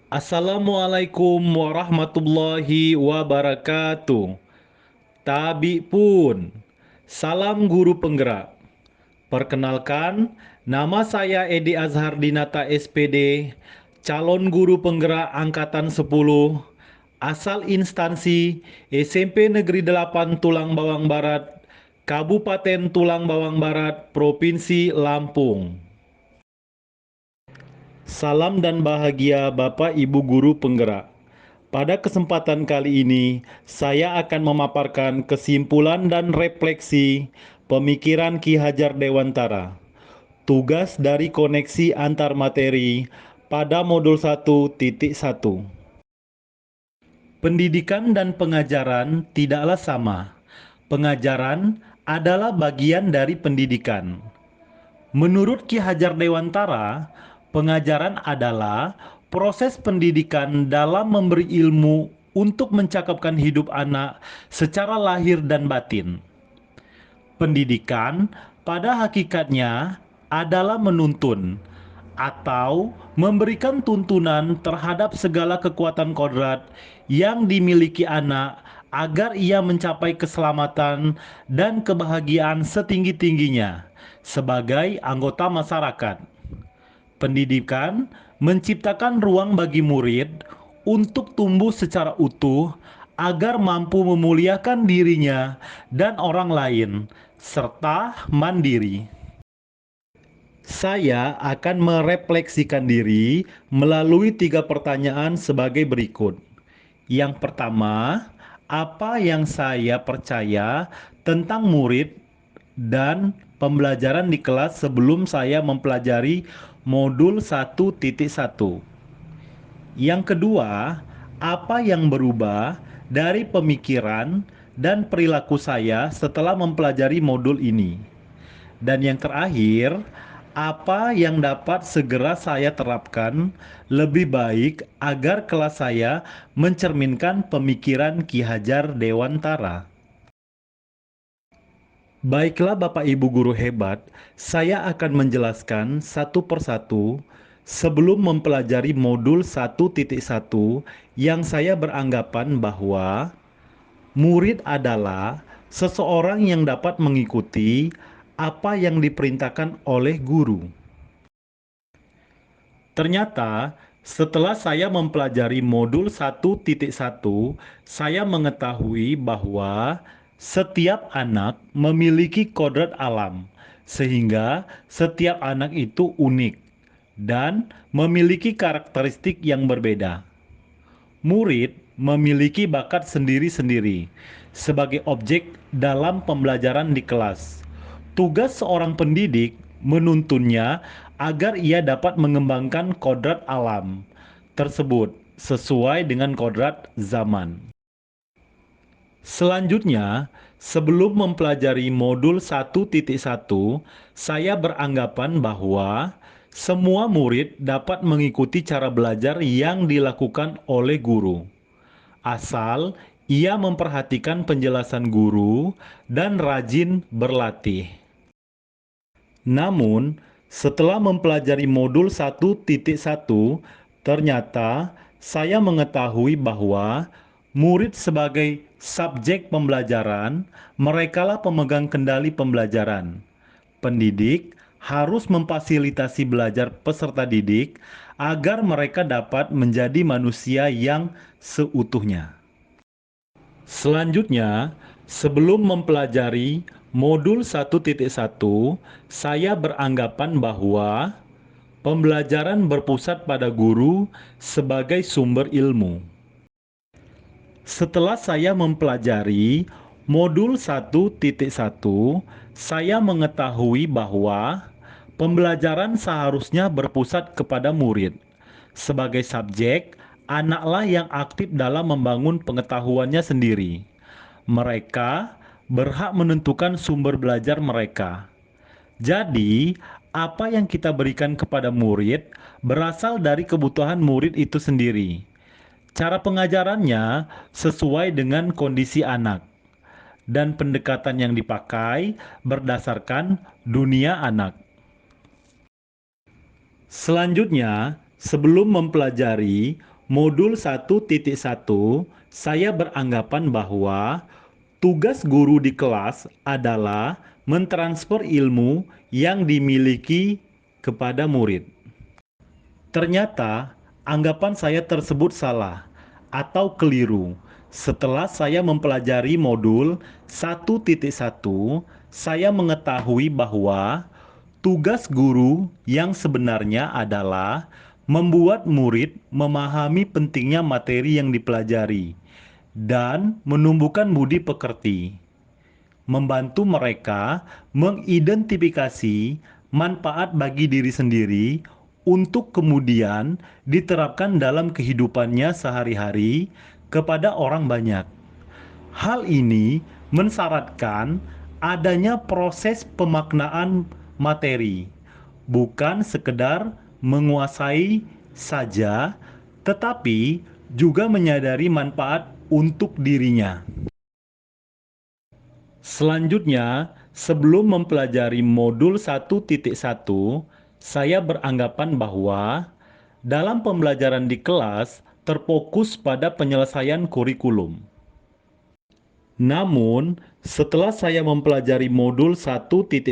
Assalamualaikum warahmatullahi wabarakatuh. Tabi pun. Salam guru penggerak. Perkenalkan, nama saya Edi Azhar Dinata SPD, calon guru penggerak angkatan 10, asal instansi SMP Negeri 8 Tulang Bawang Barat, Kabupaten Tulang Bawang Barat, Provinsi Lampung. Salam dan bahagia Bapak Ibu guru penggerak. Pada kesempatan kali ini, saya akan memaparkan kesimpulan dan refleksi pemikiran Ki Hajar Dewantara. Tugas dari koneksi antar materi pada modul 1.1. Pendidikan dan pengajaran tidaklah sama. Pengajaran adalah bagian dari pendidikan. Menurut Ki Hajar Dewantara, pengajaran adalah proses pendidikan dalam memberi ilmu untuk mencakapkan hidup anak secara lahir dan batin. Pendidikan pada hakikatnya adalah menuntun atau memberikan tuntunan terhadap segala kekuatan kodrat yang dimiliki anak agar ia mencapai keselamatan dan kebahagiaan setinggi-tingginya sebagai anggota masyarakat. Pendidikan menciptakan ruang bagi murid untuk tumbuh secara utuh agar mampu memuliakan dirinya dan orang lain, serta mandiri. Saya akan merefleksikan diri melalui 3 pertanyaan sebagai berikut. Yang pertama, apa yang saya percaya tentang murid dan pembelajaran di kelas sebelum saya mempelajari modul 1.1? Yang kedua, apa yang berubah dari pemikiran dan perilaku saya setelah mempelajari modul ini? Dan yang terakhir, apa yang dapat segera saya terapkan lebih baik agar kelas saya mencerminkan pemikiran Ki Hajar Dewantara? Baiklah Bapak Ibu guru hebat, saya akan menjelaskan satu persatu sebelum mempelajari modul 1.1 yang saya beranggapan bahwa murid adalah seseorang yang dapat mengikuti apa yang diperintahkan oleh guru. Ternyata, setelah saya mempelajari modul 1.1, saya mengetahui bahwa setiap anak memiliki kodrat alam, sehingga setiap anak itu unik dan memiliki karakteristik yang berbeda. Murid memiliki bakat sendiri-sendiri sebagai objek dalam pembelajaran di kelas. Tugas seorang pendidik menuntunnya agar ia dapat mengembangkan kodrat alam tersebut sesuai dengan kodrat zaman. Selanjutnya, sebelum mempelajari modul 1.1, saya beranggapan bahwa semua murid dapat mengikuti cara belajar yang dilakukan oleh guru, asal ia memperhatikan penjelasan guru dan rajin berlatih. Namun, setelah mempelajari modul 1.1, ternyata saya mengetahui bahwa murid sebagai subjek pembelajaran, merekalah pemegang kendali pembelajaran. Pendidik harus memfasilitasi belajar peserta didik agar mereka dapat menjadi manusia yang seutuhnya. Selanjutnya, sebelum mempelajari modul 1.1, saya beranggapan bahwa pembelajaran berpusat pada guru sebagai sumber ilmu. Setelah saya mempelajari modul 1.1, saya mengetahui bahwa pembelajaran seharusnya berpusat kepada murid. Sebagai subjek, anaklah yang aktif dalam membangun pengetahuannya sendiri. Mereka berhak menentukan sumber belajar mereka. Jadi, apa yang kita berikan kepada murid berasal dari kebutuhan murid itu sendiri. Cara pengajarannya sesuai dengan kondisi anak, dan pendekatan yang dipakai berdasarkan dunia anak. Selanjutnya, sebelum mempelajari Modul 1.1, saya beranggapan bahwa tugas guru di kelas adalah mentransfer ilmu yang dimiliki kepada murid. Ternyata, anggapan saya tersebut salah atau keliru. Setelah saya mempelajari modul 1.1, saya mengetahui bahwa tugas guru yang sebenarnya adalah membuat murid memahami pentingnya materi yang dipelajari dan menumbuhkan budi pekerti, membantu mereka mengidentifikasi manfaat bagi diri sendiri untuk kemudian diterapkan dalam kehidupannya sehari-hari kepada orang banyak. Hal ini mensyaratkan adanya proses pemaknaan materi, bukan sekedar menguasai saja, tetapi juga menyadari manfaat untuk dirinya. Selanjutnya, sebelum mempelajari modul 1.1, saya beranggapan bahwa dalam pembelajaran di kelas terfokus pada penyelesaian kurikulum. Namun, setelah saya mempelajari modul 1.1,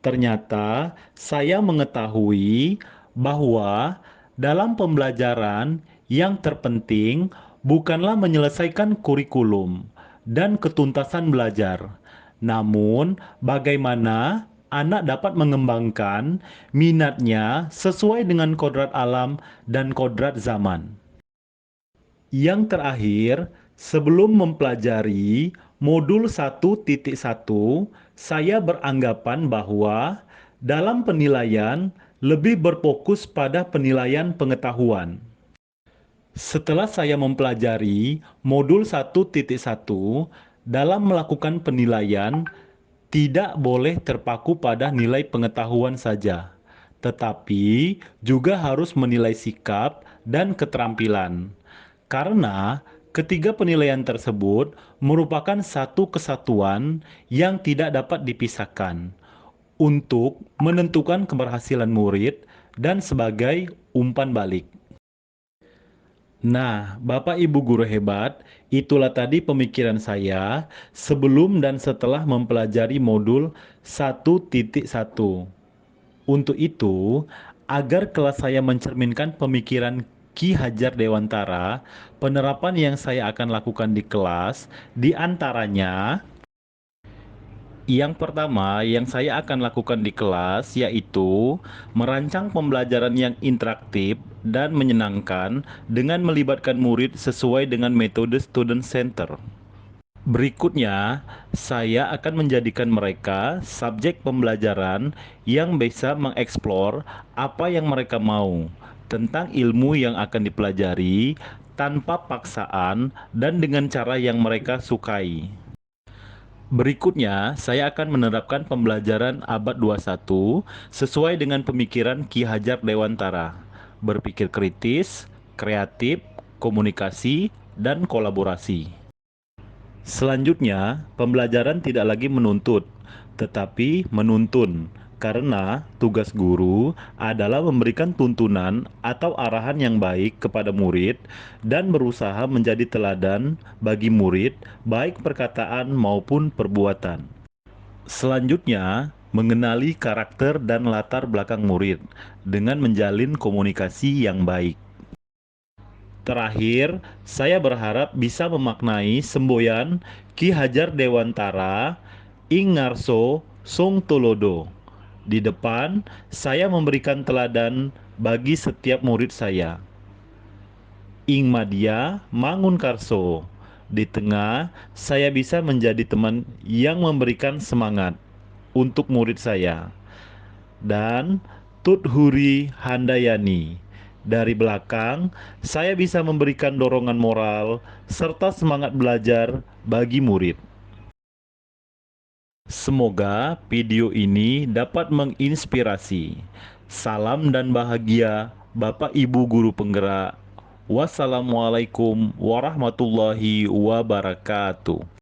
ternyata saya mengetahui bahwa dalam pembelajaran yang terpenting bukanlah menyelesaikan kurikulum dan ketuntasan belajar, namun bagaimana anak dapat mengembangkan minatnya sesuai dengan kodrat alam dan kodrat zaman. Yang terakhir, sebelum mempelajari modul 1.1, saya beranggapan bahwa dalam penilaian lebih berfokus pada penilaian pengetahuan. Setelah saya mempelajari modul 1.1, dalam melakukan penilaian tidak boleh terpaku pada nilai pengetahuan saja, tetapi juga harus menilai sikap dan keterampilan. Karena ketiga penilaian tersebut merupakan satu kesatuan yang tidak dapat dipisahkan untuk menentukan keberhasilan murid dan sebagai umpan balik. Nah, Bapak Ibu guru hebat, itulah tadi pemikiran saya sebelum dan setelah mempelajari modul 1.1. Untuk itu, agar kelas saya mencerminkan pemikiran Ki Hajar Dewantara, penerapan yang saya akan lakukan di kelas, di antaranya yang pertama yang saya akan lakukan di kelas yaitu merancang pembelajaran yang interaktif dan menyenangkan dengan melibatkan murid sesuai dengan metode student center. Berikutnya, saya akan menjadikan mereka subjek pembelajaran yang bisa mengeksplor apa yang mereka mau tentang ilmu yang akan dipelajari tanpa paksaan dan dengan cara yang mereka sukai. Berikutnya, saya akan menerapkan pembelajaran abad 21 sesuai dengan pemikiran Ki Hajar Dewantara, berpikir kritis, kreatif, komunikasi, dan kolaborasi. Selanjutnya, pembelajaran tidak lagi menuntut, tetapi menuntun, karena tugas guru adalah memberikan tuntunan atau arahan yang baik kepada murid dan berusaha menjadi teladan bagi murid, baik perkataan maupun perbuatan. Selanjutnya, mengenali karakter dan latar belakang murid dengan menjalin komunikasi yang baik. Terakhir, saya berharap bisa memaknai semboyan Ki Hajar Dewantara ing ngarso sung tulodo. Di depan, saya memberikan teladan bagi setiap murid saya. Ing madya mangun karso. Di tengah, saya bisa menjadi teman yang memberikan semangat untuk murid saya. Dan Tuthuri Handayani. Dari belakang, saya bisa memberikan dorongan moral serta semangat belajar bagi murid. Semoga video ini dapat menginspirasi. Salam dan bahagia, Bapak Ibu guru penggerak. Wassalamualaikum warahmatullahi wabarakatuh.